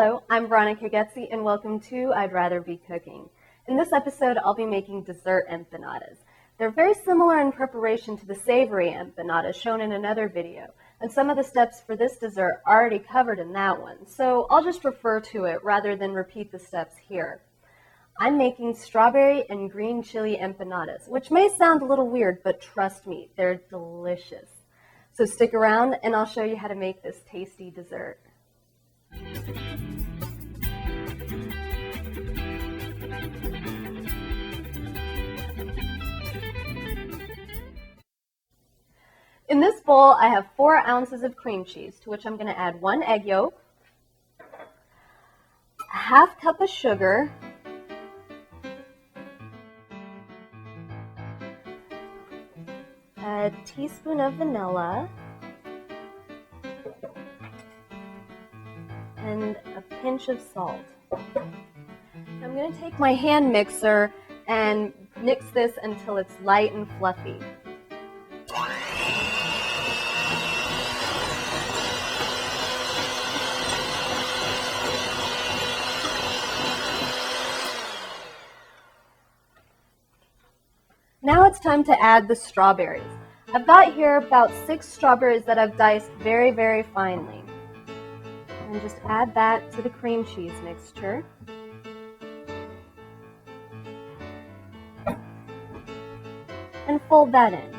Hello, I'm Veronica and welcome to I'd Rather Be Cooking. In this episode, I'll be making dessert empanadas. They're very similar in preparation to the savory empanadas shown in another video, and some of the steps for this dessert are already covered in that one, so I'll just refer to it rather than repeat the steps here. I'm making strawberry and green chili empanadas, which may sound a little weird, but trust me, they're delicious. So stick around and I'll show you how to make this tasty dessert. In this bowl, I have 4 ounces of cream cheese, to which I'm going to add 1 egg yolk, a half cup of sugar, a teaspoon of vanilla, and a pinch of salt. I'm going to take my hand mixer and mix this until it's light and fluffy. Now it's time to add the strawberries. I've got here about 6 strawberries that I've diced very, very finely. And just add that to the cream cheese mixture. And fold that in.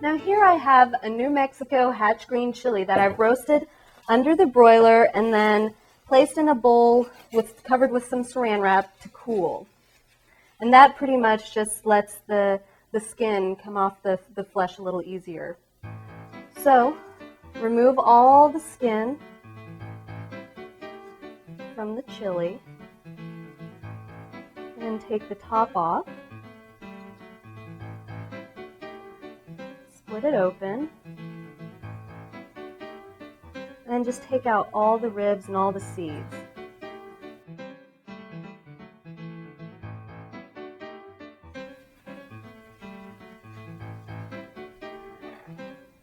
Now here I have a New Mexico hatch green chili that I've roasted under the broiler and then placed in a bowl covered with some saran wrap to cool. And that pretty much just lets the skin come off the flesh a little easier. So remove all the skin from the chili and take the top off. Split it open, and then just take out all the ribs and all the seeds.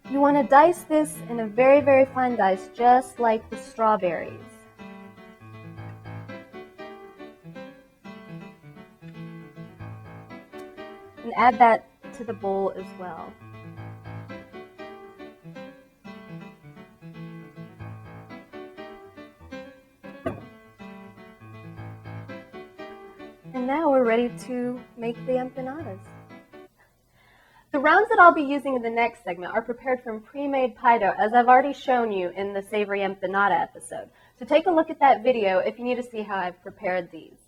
You want to dice this in a very, very fine dice, just like the strawberries. And add that to the bowl as well. And now we're ready to make the empanadas. The rounds that I'll be using in the next segment are prepared from pre-made pie dough, as I've already shown you in the savory empanada episode. So take a look at that video if you need to see how I've prepared these.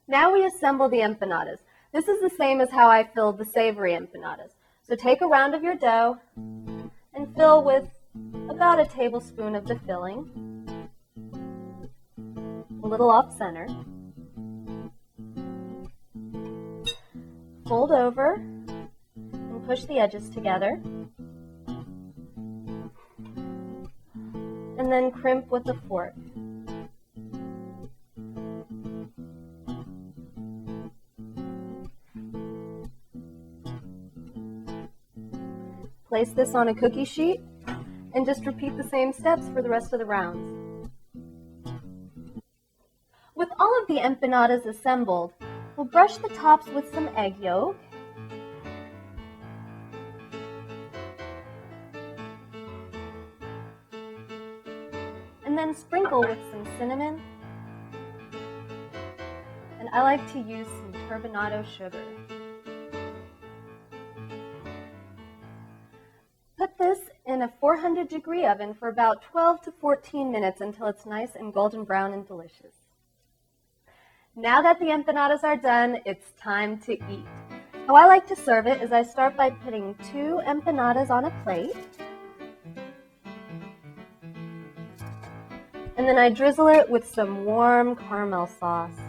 Now we assemble the empanadas. This is the same as how I filled the savory empanadas. So take a round of your dough and fill with about a tablespoon of the filling, a little off center. Fold over and push the edges together, and then crimp with a fork. Place this on a cookie sheet and just repeat the same steps for the rest of the rounds. With all of the empanadas assembled, we'll brush the tops with some egg yolk, and then sprinkle with some cinnamon, and I like to use some turbinado sugar. Put this in a 400-degree oven for about 12 to 14 minutes until it's nice and golden brown and delicious. Now that the empanadas are done, it's time to eat. How I like to serve it is I start by putting 2 empanadas on a plate, and then I drizzle it with some warm caramel sauce.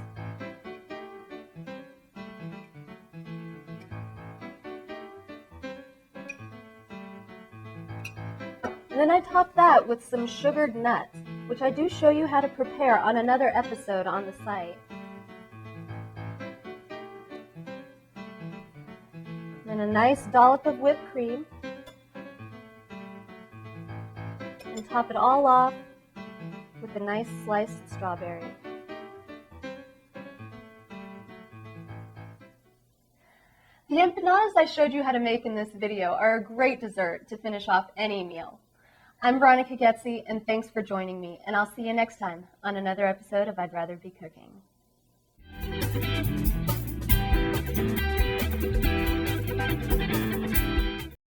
And then I top that with some sugared nuts. which I do show you how to prepare on another episode on the site. Then a nice dollop of whipped cream, and top it all off with a nice sliced strawberry. The empanadas I showed you how to make in this video are a great dessert to finish off any meal. I'm Veronica, and thanks for joining me, and I'll see you next time on another episode of I'd Rather Be Cooking.